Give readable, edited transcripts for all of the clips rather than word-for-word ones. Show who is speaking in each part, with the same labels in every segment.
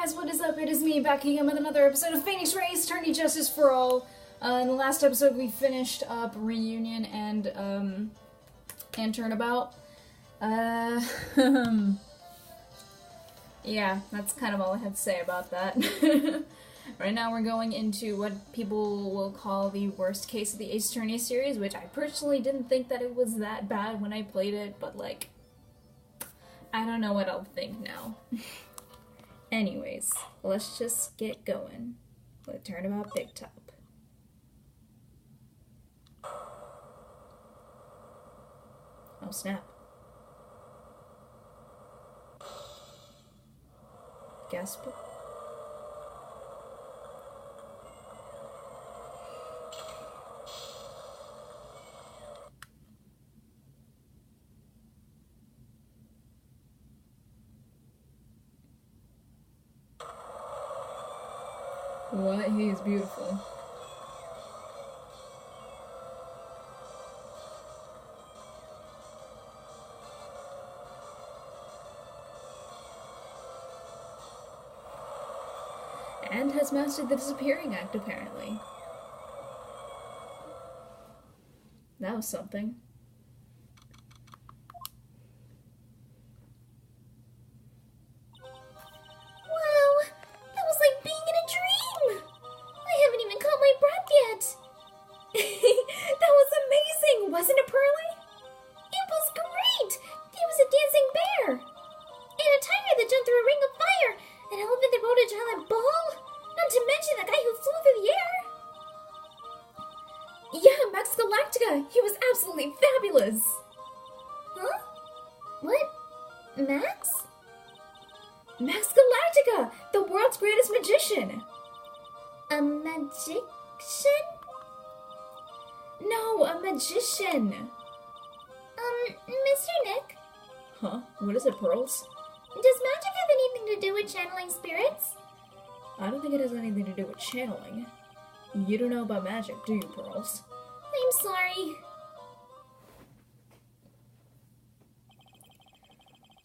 Speaker 1: guys, what is up? It is me back again with another episode of Phoenix Race, Turning Justice for All. In the last episode we finished up Reunion and Turnabout. Yeah, that's kind of all I have to say about that. Right now we're going into what people will call the worst case of the Ace Attorney series, which I personally didn't think that it was that bad when I played it, but like, I don't know what I'll think now. Anyways, let's just get going with Turnabout Big Top. Oh snap. Gasp. What? He is beautiful. And has mastered the disappearing act, apparently. That was something. He was absolutely fabulous! Huh? What? Max? Max Galactica! The world's greatest magician! A magician? No, a magician! Mr. Nick? Huh? What is it, Pearls? Does magic have anything to do with channeling spirits? I don't think it has anything to do with channeling. You don't know about magic, do you, Pearls? I'm sorry.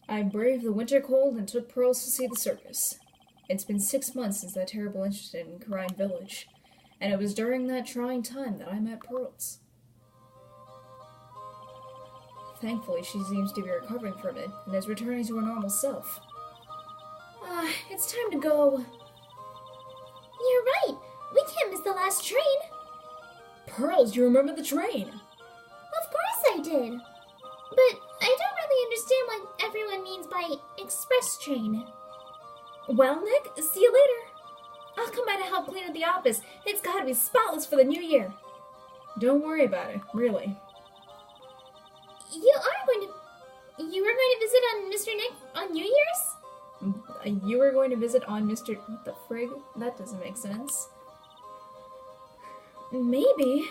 Speaker 1: I braved the winter cold and took Pearls to see the circus. It's been 6 months since that terrible incident in Karine Village, and it was during that trying time that I met Pearls. Thankfully, she seems to be recovering from it, and is returning to her normal self. It's time to go. You're right! We can't miss the last train! Pearls, you remember the train? Of course I did! But I don't really understand what everyone means by express train. Well, Nick, see you later. I'll come by to help clean up the office. It's gotta be spotless for the new year. Don't worry about it, really. You were going to visit on Mr. Nick on New Year's? You were going to visit on Mr. What the frig? That doesn't make sense. Maybe.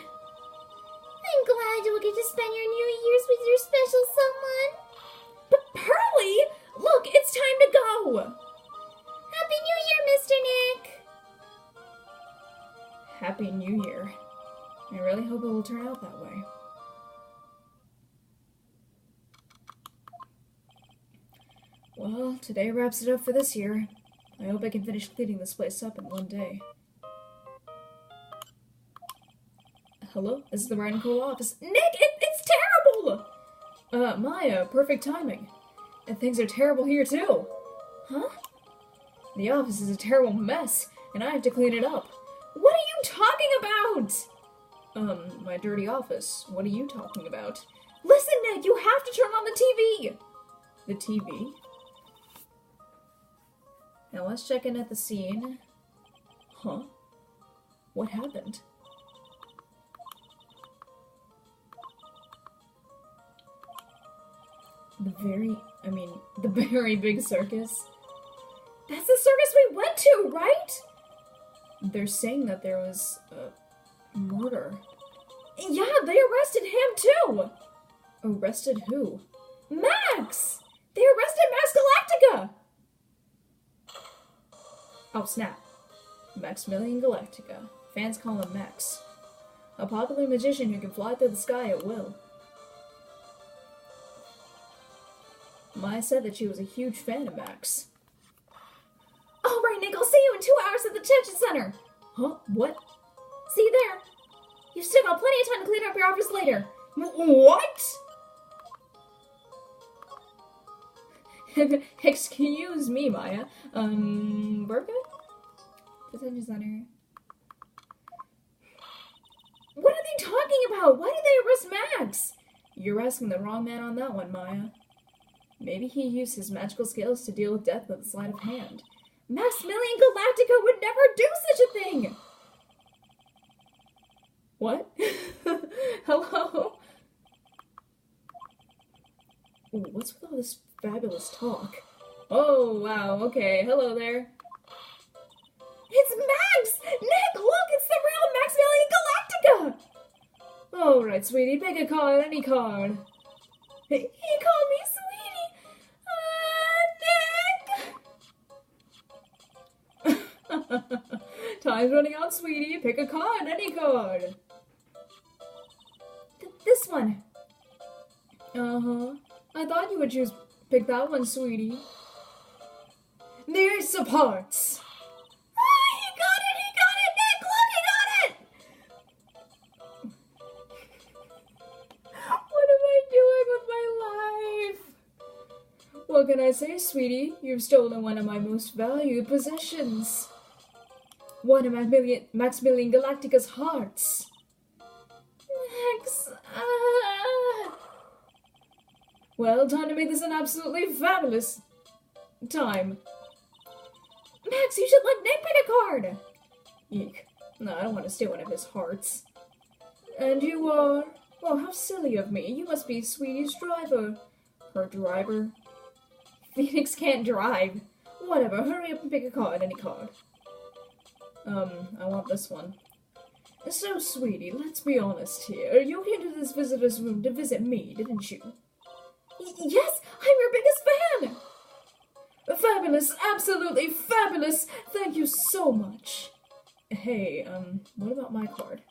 Speaker 1: I'm glad you will get to spend your New Year's with your special someone. But Pearly! Look, it's time to go! Happy New Year, Mr. Nick! Happy New Year. I really hope it will turn out that way. Well, today wraps it up for this year. I hope I can finish cleaning this place up in one day. Hello? This is the Bright and Cool office. Nick, it's terrible! Maya, perfect timing. And things are terrible here, too. Huh? The office is a terrible mess, and I have to clean it up. What are you talking about? My dirty office. What are you talking about? Listen, Nick, you have to turn on the TV! The TV? Now let's check in at the scene. Huh? What happened? The very big circus. That's the circus we went to, right? They're saying that there was a murder. Yeah, they arrested him too! Arrested who? Max! They arrested Max Galactica! Oh snap. Maximilian Galactica. Fans call him Max. A popular magician who can fly through the sky at will. Maya said that she was a huge fan of Max. Alright, Nick, detention center. Huh? What? See there? You've still got plenty of time to clean up your office later.
Speaker 2: What?
Speaker 1: Excuse me, Maya. We're good? Detention center. What are they talking about? Why did they arrest Max? You're asking the wrong man on that one, Maya. Maybe he used his magical skills to deal with death with a sleight of hand. Maximilian Galactica would never do such a thing! What? Hello? Ooh, what's with all this fabulous talk? Oh, wow, okay, hello there. It's Max! Nick, look, it's the real Maximilian Galactica! Alright, sweetie, pick a card, any card. He called me sweetie! Nick! Time's running out, sweetie. Pick a card, any card. This one. Uh-huh. I thought you would pick that one, sweetie. The Ace of Hearts. He got it, Nick! Look, he got it! What am I doing with my life? What can I say, sweetie? You've stolen one of my most valued possessions. One of Maximilian Galactica's hearts. Max, Well, time to make this an absolutely fabulous time. Max, you should let Nick pick a card! Eek. No, I don't want to steal one of his hearts. And you are? Well, how silly of me. You must be Sweetie's driver. Her driver? Phoenix can't drive. Whatever, hurry up and pick a card, any card. I want this one. So, Sweetie, let's be honest here. You came to this visitor's room to visit me, didn't you? Yes, I'm your biggest fan! Fabulous, absolutely fabulous! Thank you so much. Hey, what about my card?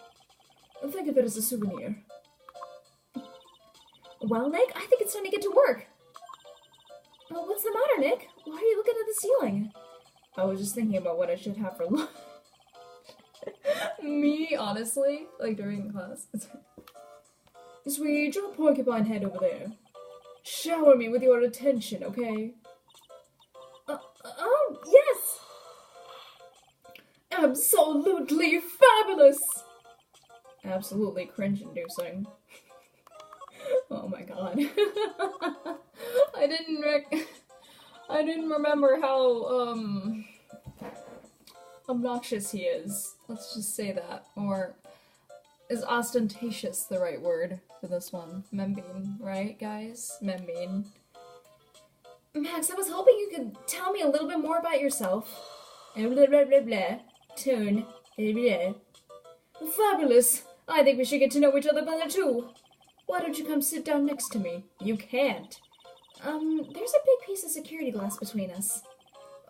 Speaker 1: Think of it as a souvenir. Well, Nick, I think it's time to get to work. What's the matter, Nick? Why are you looking at the ceiling? I was just thinking about what I should have for lunch. Me, honestly, like during class. Sweetie, draw a porcupine head over there. Shower me with your attention, okay? Oh, yes! Absolutely fabulous! Absolutely cringe-inducing. Oh my god. I didn't remember how, obnoxious he is. Let's just say that. Or, is ostentatious the right word for this one? Membean, right, guys? Membean. Max, I was hoping you could tell me a little bit more about yourself. Blah, blah, blah, blah. Turn. Blah, blah. Fabulous! I think we should get to know each other better, too. Why don't you come sit down next to me? You can't. There's a big piece of security glass between us.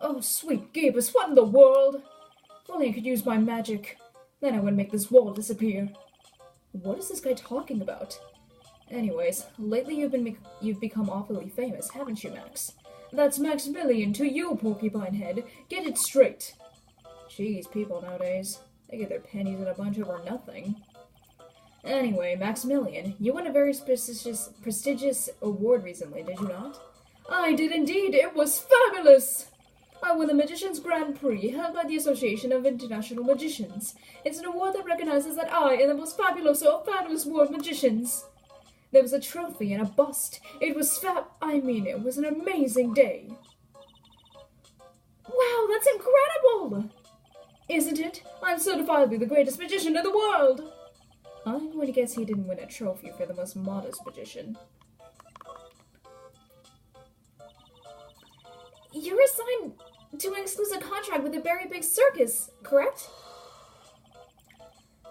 Speaker 1: Oh, sweet Gabus, what in the world? If only I could use my magic. Then I would make this wall disappear. What is this guy talking about? Anyways, lately you've become awfully famous, haven't you, Max? That's Maximilian to you, Porcupine Head. Get it straight. Jeez, people nowadays. They get their pennies in a bunch over nothing. Anyway, Maximilian, you won a very prestigious award recently, did you not? I did indeed. It was fabulous! I won the Magician's Grand Prix, held by the Association of International Magicians. It's an award that recognizes that I am the most fabulous of fabulous world magicians. There was a trophy and a bust. It was it was an amazing day. Wow, that's incredible! Isn't it? I'm certifiably the greatest magician in the world! I'm going to guess he didn't win a trophy for the most modest magician. You're assigned to an exclusive contract with a very big circus, correct?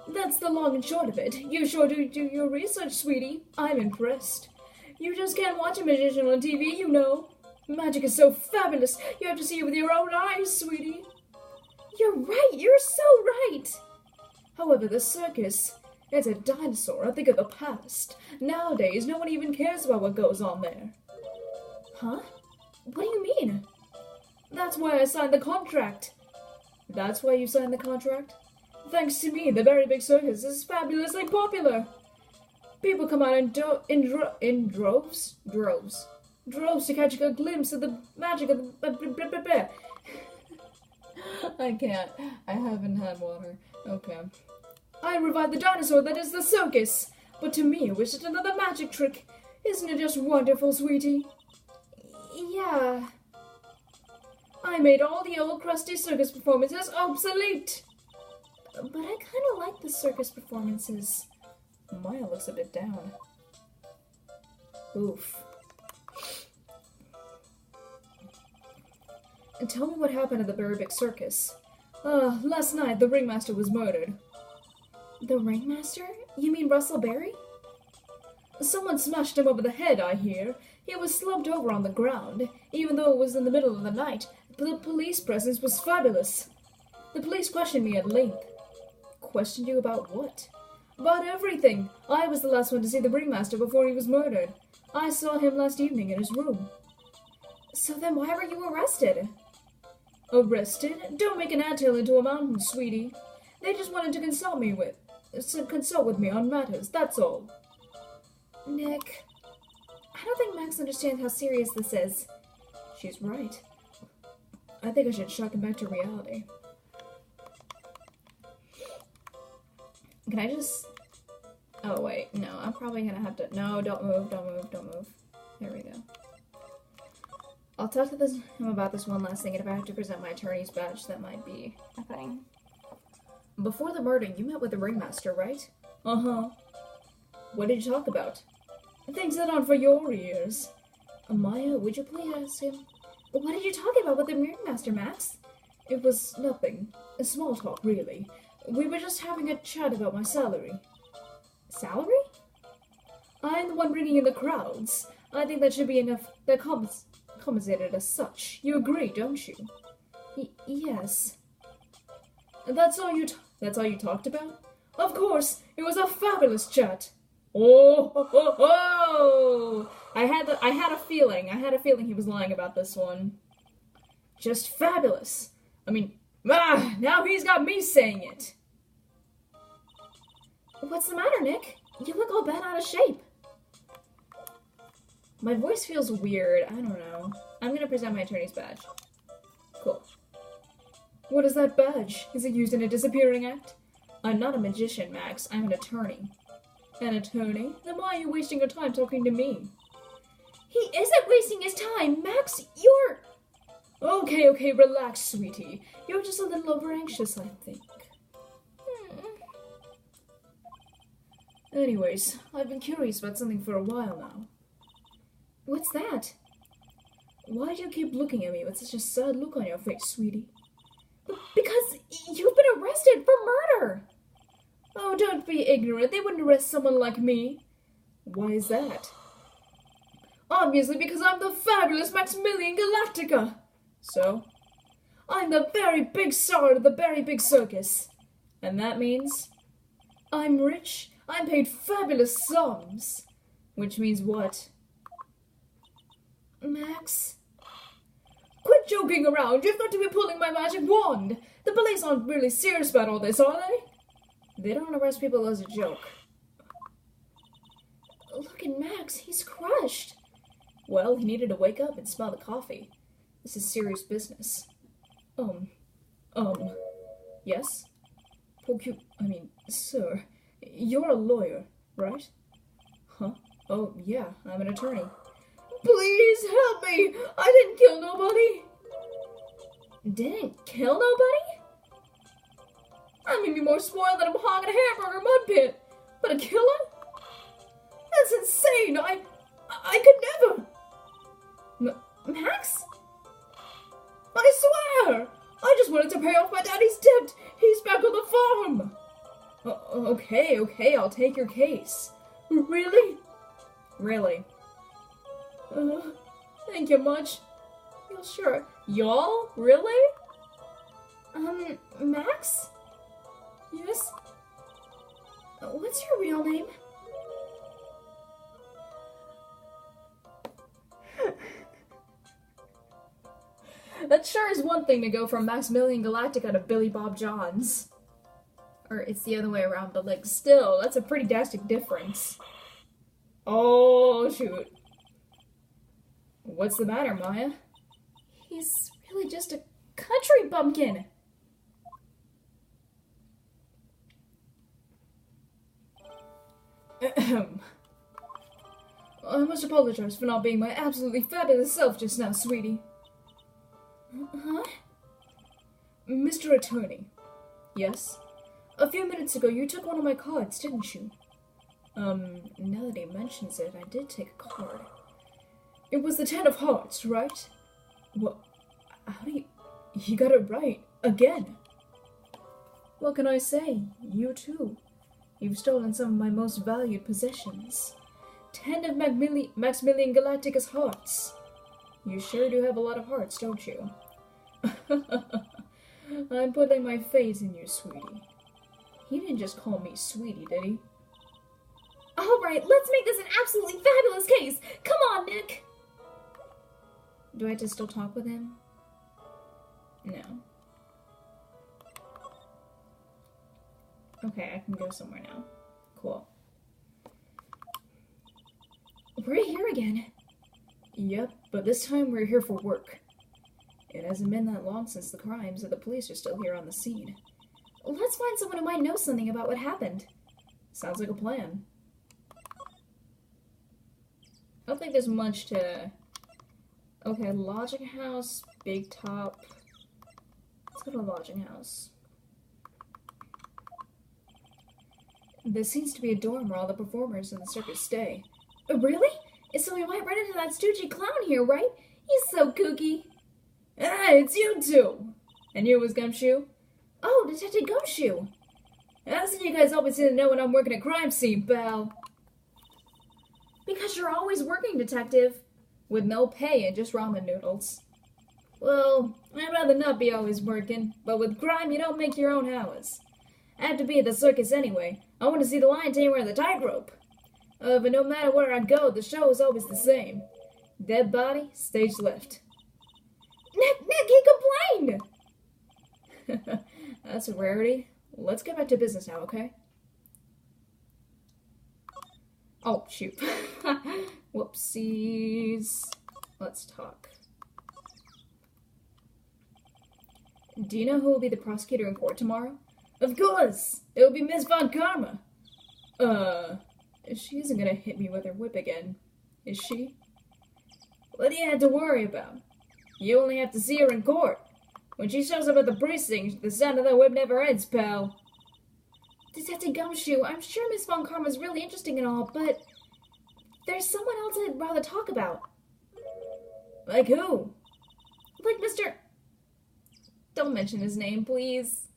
Speaker 1: That's the long and short of it. You sure do your research, sweetie. I'm impressed. You just can't watch a magician on TV, you know. Magic is so fabulous. You have to see it with your own eyes, sweetie. You're right. You're so right. However, the circus... It's a dinosaur, I think of the past. Nowadays, no one even cares about what goes on there. Huh? What do you mean? That's why I signed the contract. That's why you signed the contract? Thanks to me, the Very Big Circus is fabulously popular. People come out in droves to catch a glimpse of the magic of the... I can't. I haven't had water. Okay. I revived the dinosaur that is the circus. But to me, it was just another magic trick. Isn't it just wonderful, sweetie? Yeah. I made all the old crusty circus performances obsolete. But I kind of like the circus performances. Maya looks a bit down. Oof. And tell me what happened at the Very Big Circus. Last night the ringmaster was murdered. The ringmaster? You mean Russell Berry? Someone smashed him over the head, I hear. He was slumped over on the ground. Even though it was in the middle of the night, the police presence was fabulous. The police questioned me at length. Questioned you about what? About everything. I was the last one to see the ringmaster before he was murdered. I saw him last evening in his room. So then why were you arrested? Arrested? Don't make an anthill into a mountain, sweetie. They just wanted to consult with me on matters, that's all. Nick, I don't think Max understands how serious this is. She's right. I think I should shock him back to reality. Can I just... Oh, wait. No, I'm probably gonna have to... No, don't move. There we go. I'll talk to him about this one last thing, and if I have to present my attorney's badge, that might be a thing. Before the murder, you met with the ringmaster, right? Uh-huh. What did you talk about? Things that aren't for your ears. Maya, would you please ask him? What did you talk about with the ringmaster, Max? It was nothing. A small talk, really. We were just having a chat about my salary. Salary? I'm the one bringing in the crowds. I think that should be enough. That compensated as such. You agree, don't you? Yes. That's all you talked about? Of course, it was a fabulous chat. Oh, ho, ho, ho. I had a feeling he was lying about this one. Just fabulous. I mean, now he's got me saying it. What's the matter, Nick? You look all bent out of shape. My voice feels weird. I don't know. I'm gonna present my attorney's badge. Cool. What is that badge? Is it used in a disappearing act? I'm not a magician, Max. I'm an attorney. An attorney? Then why are you wasting your time talking to me? He isn't wasting his time, Max. You're... Okay, relax, sweetie. You're just a little over-anxious, I think. Anyways, I've been curious about something for a while now. What's that? Why do you keep looking at me with such a sad look on your face, sweetie? Because you've been arrested for murder! Oh, don't be ignorant. They wouldn't arrest someone like me. Why is that? Obviously because I'm the fabulous Maximilian Galactica. So? I'm the very big star of the Very Big Circus. And that means I'm rich. I'm paid fabulous sums. Which means what? Max? Quit joking around. You've got to be pulling my magic wand. The police aren't really serious about all this, are they? They don't arrest people as a joke. Look at Max. He's crushed. Well, he needed to wake up and smell the coffee. This is serious business. Yes? Sir, you're a lawyer, right? Huh? Oh, yeah, I'm an attorney. Please help me! I didn't kill nobody! Didn't kill nobody? I may be more spoiled than a hog in a hamburger mud pit, but a killer? That's insane! I could never! Max? I swear! I just wanted to pay off my daddy's debt! He's back on the farm! Okay, I'll take your case. Really? Really. Thank you much. Yeah, sure. Y'all? Really? Max? Yes? What's your real name? That sure is one thing to go from Maximilian Galactica to Billy Bob Johns. Or it's the other way around, but like still, that's a pretty drastic difference. Oh, shoot. What's the matter, Maya? He's really just a country bumpkin. Ahem. I must apologize for not being my absolutely fabulous self just now, sweetie. Huh? Mr. Attorney. Yes? A few minutes ago, you took one of my cards, didn't you? Now that he mentions it, I did take a card. It was the 10 of Hearts, right? Well, how do you... You got it right. Again. What can I say? You too. You've stolen some of my most valued possessions. 10 of Maximilian Galactica's hearts. You sure do have a lot of hearts, don't you? I'm putting my faith in you, sweetie. He didn't just call me sweetie, did he? Alright, let's make this an absolutely fabulous case! Come on, Nick! Do I have to still talk with him? No. Okay, I can go somewhere now. Cool. We're here again. Yep, but this time we're here for work. It hasn't been that long since the crimes, and the police are still here on the scene. Let's find someone who might know something about what happened. Sounds like a plan. I don't think there's much to... Okay, lodging house, big top. Let's go to lodging house. There seems to be a dorm where all the performers in the circus stay. Really? So we might run into that stoogey clown here, right? He's so kooky. Ah, it's you two! And you was Gumshoe? Oh, Detective Gumshoe! How does you guys always seem to know when I'm working a crime scene, pal? Because you're always working, Detective. With no pay and just ramen noodles. Well, I'd rather not be always working, but with crime you don't make your own hours. I have to be at the circus anyway. I want to see the lion tamer and the tightrope. But no matter where I go, the show is always the same. Dead body, stage left. Nick, he complained! That's a rarity. Let's get back to business now, okay? Oh, shoot. Whoopsies. Let's talk. Do you know who will be the prosecutor in court tomorrow? Of course! It will be Miss Von Karma. She isn't gonna hit me with her whip again, is she? What do you have to worry about? You only have to see her in court. When she shows up at the precinct, the sound of that whip never ends, pal. Detective Gumshoe, I'm sure Miss Von Karma's really interesting and all, but there's someone else I'd rather talk about. Like who? Like Mr... Don't mention his name, please.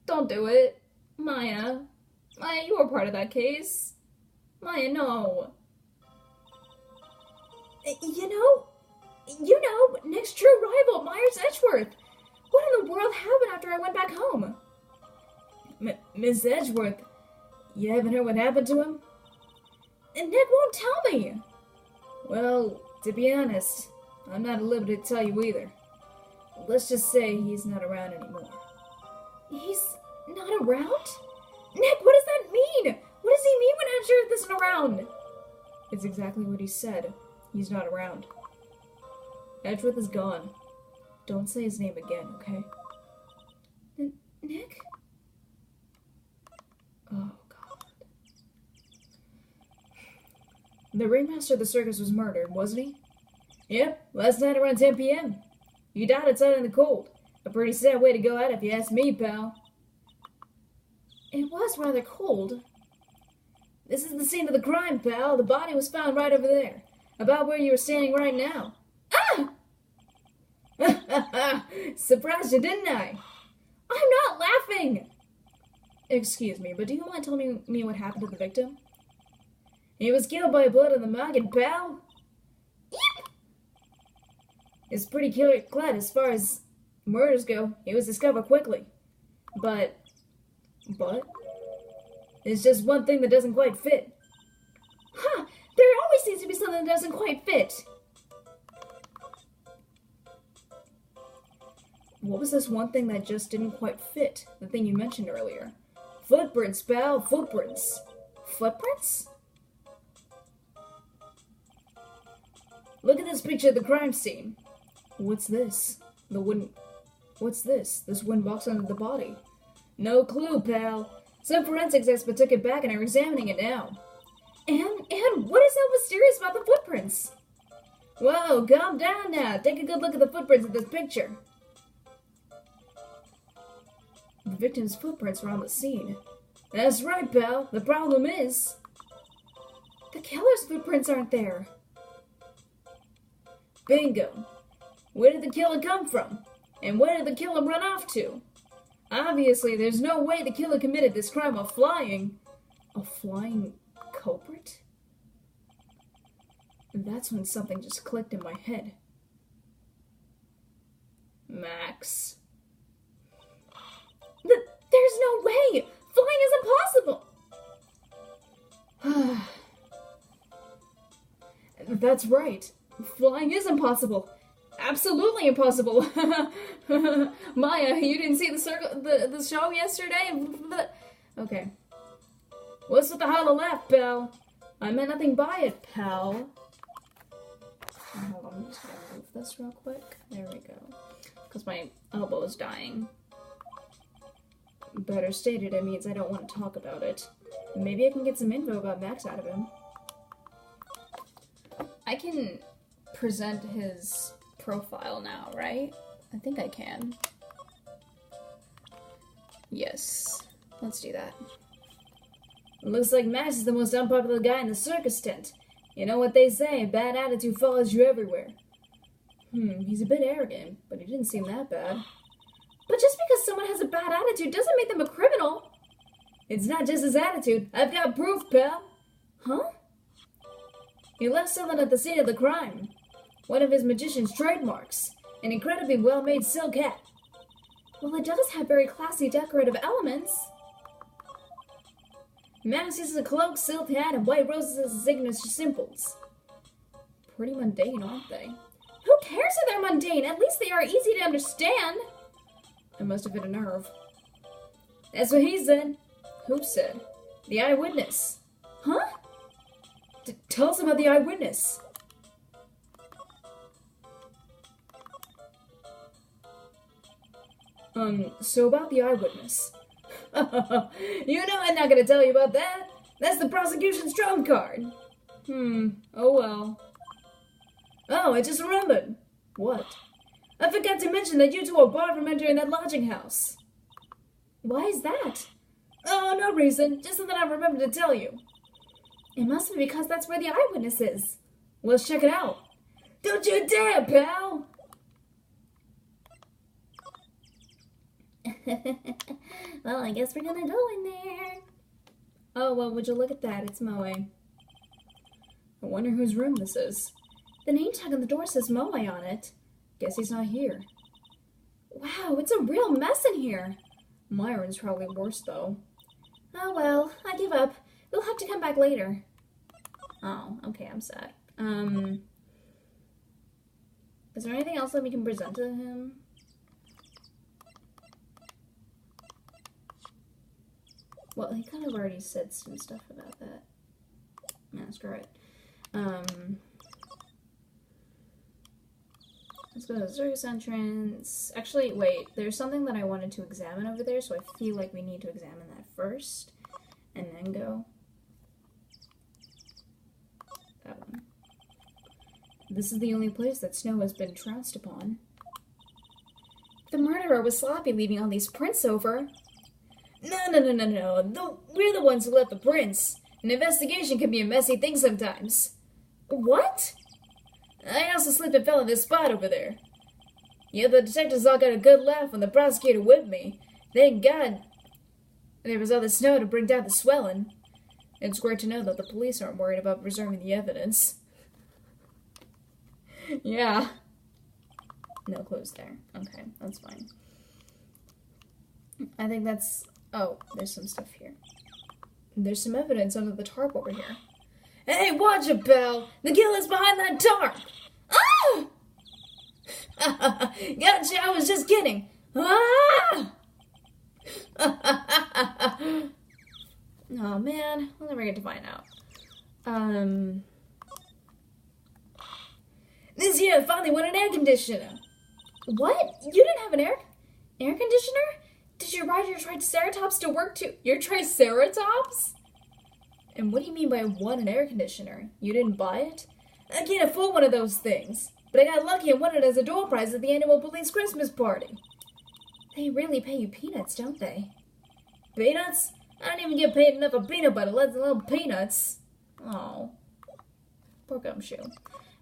Speaker 1: Don't do it. Maya, you were part of that case. Maya, no. You know, Nick's true rival, Myers Edgeworth. What in the world happened after I went back home? Miss Edgeworth, you haven't heard what happened to him? And Nick won't tell me. Well, to be honest, I'm not at liberty to tell you either. Let's just say he's not around anymore. He's not around? Nick, what does that mean? What does he mean when Edgeworth isn't around? It's exactly what he said. He's not around. Edgeworth is gone. Don't say his name again, okay? Nick? Oh, God. The ringmaster of the circus was murdered, wasn't he? Yep, last night around 10 p.m. He died outside in the cold. A pretty sad way to go out if you ask me, pal. It was rather cold. This is the scene of the crime, pal. The body was found right over there. About where you were standing right now. Ah! Surprised you, didn't I? I'm not laughing! Excuse me, but do you mind telling me what happened to the victim? He was killed by blood on the noggin, pal. Yep. It's pretty clear as far as murders go. He was discovered quickly. But? There's just one thing that doesn't quite fit. Huh! There always seems to be something that doesn't quite fit. What was this one thing that just didn't quite fit? The thing you mentioned earlier. Footprints, pal, footprints. Footprints? Look at this picture of the crime scene. What's this? What's this? This wooden box under the body. No clue, pal. Some forensics expert took it back and are examining it now. And what is so mysterious about the footprints? Whoa, calm down now. Take a good look at the footprints of this picture. The victim's footprints were on the scene. That's right, pal. The problem is... the killer's footprints aren't there. Bingo. Where did the killer come from? And where did the killer run off to? Obviously, there's no way the killer committed this crime while flying. A flying culprit? And that's when something just clicked in my head. Max. There's no way! Flying is impossible! That's right. Flying is impossible. Absolutely impossible. Maya, you didn't see the show yesterday? Okay. What's with the hollow laugh, pal? I meant nothing by it, pal. Hold on, I'm just gonna move this real quick. There we go. Because my elbow is dying. Better stated, it means I don't want to talk about it. Maybe I can get some info about Max out of him. I can present his profile now, right? I think I can. Yes. Let's do that. Looks like Max is the most unpopular guy in the circus tent. You know what they say, a bad attitude follows you everywhere. He's a bit arrogant, but he didn't seem that bad. But just because someone has a bad attitude doesn't make them a criminal. It's not just his attitude. I've got proof, pal. Huh? He left something at the scene of the crime. One of his magician's trademarks. An incredibly well-made silk hat. Well, it does have very classy decorative elements. Max uses a cloak, silk hat, and white roses as his signature symbols. Pretty mundane, aren't they? Who cares if they're mundane? At least they are easy to understand. I must have hit a nerve. That's what he said. Who said? The eyewitness. Huh? Tell us about the eyewitness. So about the eyewitness. You know I'm not gonna tell you about that. That's the prosecution's trump card. Oh well. Oh, I just remembered. What? I forgot to mention that you two are barred from entering that lodging house. Why is that? Oh, no reason. Just something I remembered to tell you. It must be because that's where the eyewitness is. Let's check it out. Don't you dare, pal! Well, I guess we're gonna go in there. Oh, well, would you look at that? It's Moe. I wonder whose room this is. The name tag on the door says Moe on it. Guess he's not here. Wow, it's a real mess in here. Myron's probably worse, though. Oh, well, I give up. We'll have to come back later. Oh, okay, I'm sad. Is there anything else that we can present to him? Well, he kind of already said some stuff about that. No, screw it. Let's go to the circus entrance. Actually, wait, there's something that I wanted to examine over there, so I feel like we need to examine that first, and then go. That one. This is the only place that snow has been trounced upon. The murderer was sloppy leaving all these prints over. No. We're the ones who left the prints. An investigation can be a messy thing sometimes. What? I also slipped and fell in this spot over there. Yeah, the detectives all got a good laugh when the prosecutor whipped me. Thank God there was all the snow to bring down the swelling. It's great to know that the police aren't worried about preserving the evidence. Yeah. No clues there. Okay, that's fine. I think that's... Oh, there's some stuff here. There's some evidence under the tarp over here. Hey, watch it, pal! The killer's behind that tarp! Ah! Gotcha, I was just kidding. Ah! Oh man, we'll never get to find out. This year I finally won an air conditioner. What? You didn't have an air conditioner? Did you ride your Triceratops to work too? Your Triceratops? And what do you mean by won an air conditioner? You didn't buy it? I can't afford one of those things. But I got lucky and won it as a door prize at the annual police Christmas party. They really pay you peanuts, don't they? Peanuts? I don't even get paid enough for peanut butter, let alone peanuts. Oh. Poor Gumshoe.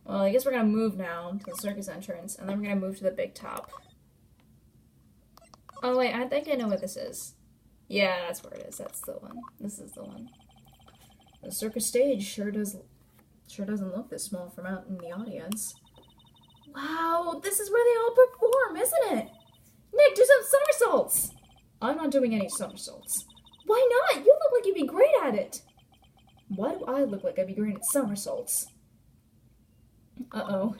Speaker 1: Well, I guess we're gonna move now to the circus entrance, and then we're gonna move to the big top. Oh wait, I think I know what this is. Yeah, that's where it is. That's the one. This is the one. The circus stage sure doesn't look this small from out in the audience. Wow, this is where they all perform, isn't it? Nick, do some somersaults! I'm not doing any somersaults. Why not? You look like you'd be great at it. Why do I look like I'd be great at somersaults? Uh-oh.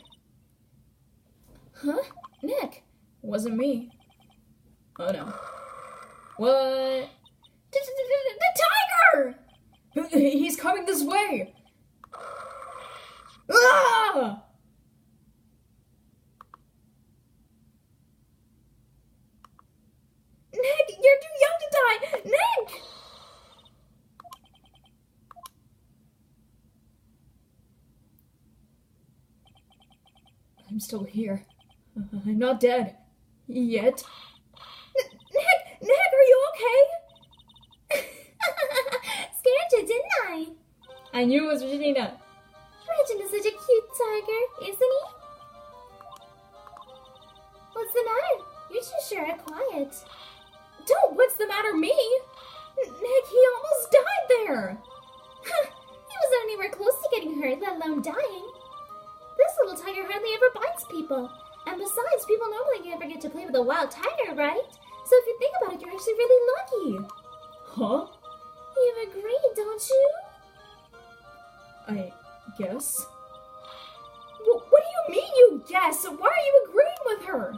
Speaker 1: Huh? Nick? Wasn't me. Oh no. What? The tiger! He's coming this way! Ah! Nick, you're too young to die! Nick! I'm still here. I'm not dead. Yet. Nick, are you okay? Scared you, didn't I? I knew it was Regina. Regina's such a cute tiger, isn't he? What's the matter? You're too sure and quiet. Don't, what's the matter, me? Nick, he almost died there. He wasn't anywhere close to getting hurt, let alone dying. This little tiger hardly ever bites people. And besides, people normally never get to play with a wild tiger, right? So if you think about it, you're actually really lucky. Huh? You agree, don't you? I guess. What do you mean you guess? Why are you agreeing with her?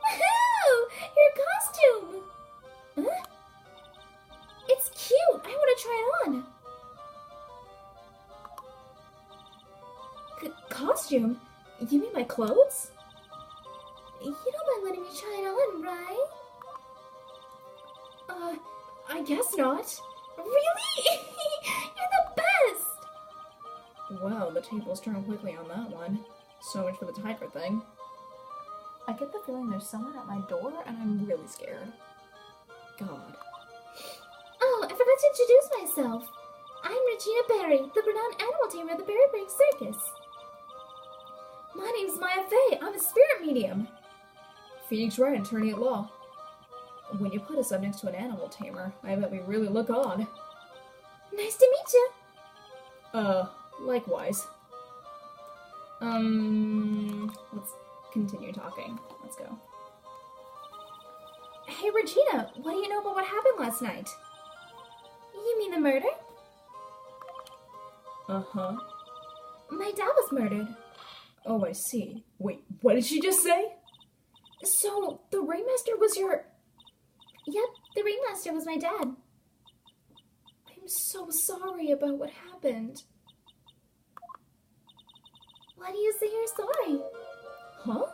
Speaker 1: Woohoo! Your costume! Huh? It's cute. I want to try it on. Costume? You mean my clothes? You don't mind letting me try it on, right? I guess not. Really? You're the best! Wow, the tables turned quickly on that one. So much for the tiger thing. I get the feeling there's someone at my door, and I'm really scared. God. Oh, I forgot to introduce myself. I'm Regina Berry, the renowned animal tamer of the Berry Break Circus. My name's Maya Fey. I'm a spirit medium. Phoenix Wright and attorney at law. When you put us up next to an animal tamer, I bet we really look odd. Nice to meet you. Likewise. Let's continue talking. Let's go. Hey, Regina, what do you know about what happened last night? You mean the murder? Uh-huh. My dad was murdered. Oh, I see. Wait, what did she just say? So, the ringmaster was your... Yep, the ringmaster was my dad. I'm so sorry about what happened. Why do you say you're sorry? Huh?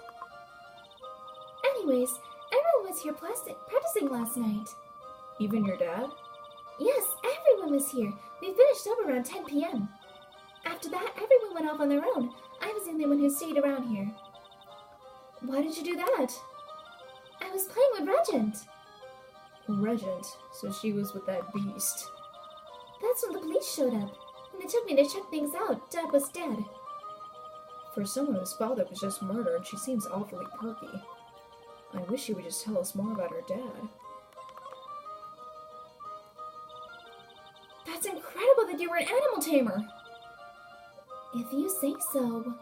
Speaker 1: Anyways, everyone was here practicing last night. Even your dad? Yes, everyone was here. We finished up around 10 p.m. After that, everyone went off on their own. I was the only one who stayed around here. Why did you do that? I was playing with Regent. Regent? So she was with that beast. That's when the police showed up. When they took me to check things out, Dad was dead. For someone whose father was just murdered, she seems awfully perky. I wish she would just tell us more about her dad. That's incredible that you were an animal tamer! If you say so.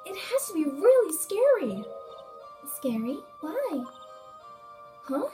Speaker 1: It has to be really scary. Scary? Why? Huh?